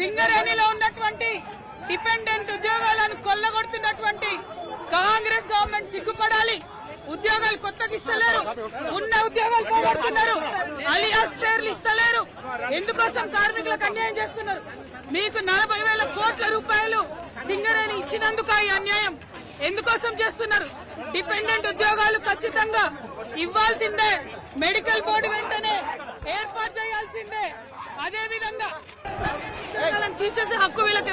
సింగరేణిలో ఉన్నటువంటి డిపెండెంట్ ఉద్యోగాలను కొల్లగొడుతున్నటువంటి కాంగ్రెస్ గవర్నమెంట్ సిగ్గుపడాలి. ఉద్యోగాలు కొత్తగా ఇస్తలేరు, ఉన్న ఉద్యోగాలు పోగొడుతున్నారు, అలియాస్ పేర్లు ఇస్తలేరు. ఎందుకోసం కార్మికులకు అన్యాయం చేస్తున్నారు? మీకు 40,000 కోట్ల రూపాయలు సింగరేణి ఇచ్చినందుకు ఈ అన్యాయం ఎందుకోసం చేస్తున్నారు? డిపెండెంట్ ఉద్యోగాలు ఖచ్చితంగా ఇవ్వాల్సిందే. మెడికల్ బోర్డు వెంటనే ఏర్పాటు చేయాల్సిందే. అదే విధంగా తీసేసే హక్కు వీళ్ళకి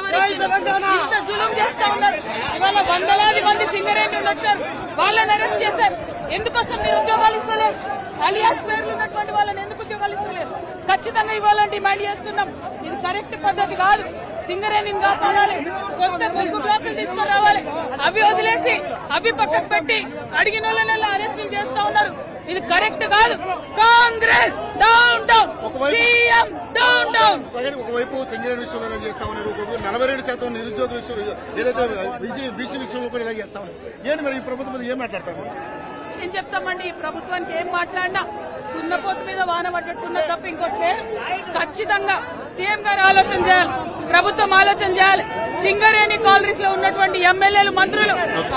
ఇంత జులుం చేస్తా ఉన్నారు. ఇవాళ వందలాది మంది సింగరేణి వచ్చారు, వాళ్ళని అరెస్ట్ చేశారు. ఎందుకోసం మీరు ఉద్యోగాలు ఇస్తలేరు? అలియాస్ పేర్లు ఉన్నటువంటి వాళ్ళని ఎందుకు ఉద్యోగాలు ఇస్తలేరు? ఖచ్చితంగా ఇవ్వాలని డిమాండ్ చేస్తున్నాం. ఇది కరెక్ట్ పద్ధతి కాదు. సింగరేణిని కాపాడాలి, కొత్త బొగ్గు బ్లాకులు తీసుకురావాలి. అవి వదిలేసి అవి పక్కకు పెట్టి అడిగిన వాళ్ళని అరెస్టులు చేస్తా ఉన్నారు. ఇది కరెక్ట్ కాదు. Congress down down, CM down down. ఒకవైపు సింగరేణి విషయంలో చేస్తా ఉన్నారు, 42% నిరుద్యోగ విషయం ఏదైతే బీసీ విషయంలో కూడా ఇలా చేస్తా ఉన్నారు. ఏంటి మరి ఈ ప్రభుత్వం ఏం మాట్లాడతారు? ఏం చెప్తామండి? ఈ ప్రభుత్వానికి ఏం మాట్లాడినా దున్నపోతు మీద వాన పడ్డట్టున్న తప్ప ఇంకోటి లేదు. ఖచ్చితంగా సీఎం గారు ఆలోచన చేయాలి, ప్రభుత్వం ఆలోచన చేయాలి. సింగరేణి కాలనీస్ లో ఉన్నటువంటి ఎమ్మెల్యేలు, మంత్రులు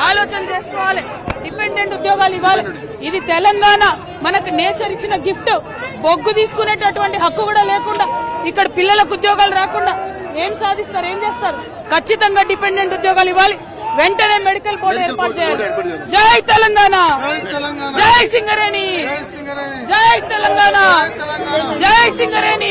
ఆలోచన చేసుకోవాలి. డిపెండెంట్ ఉద్యోగాలు ఇవ్వాలి. ఇది తెలంగాణ మనకు నేచర్ ఇచ్చిన గిఫ్ట్. బొగ్గు తీసుకునేటటువంటి హక్కు కూడా లేకుండా ఇక్కడ పిల్లలకు ఉద్యోగాలు రాకుండా ఏం సాధిస్తారు? ఏం చేస్తారు? ఖచ్చితంగా డిపెండెంట్ ఉద్యోగాలు ఇవ్వాలి. వెంటనే మెడికల్ బోర్డు ఏర్పాటు చేయాలి. జై తెలంగాణ, జై సింగరేణి, జై తెలంగాణ, జై సింగరేణి.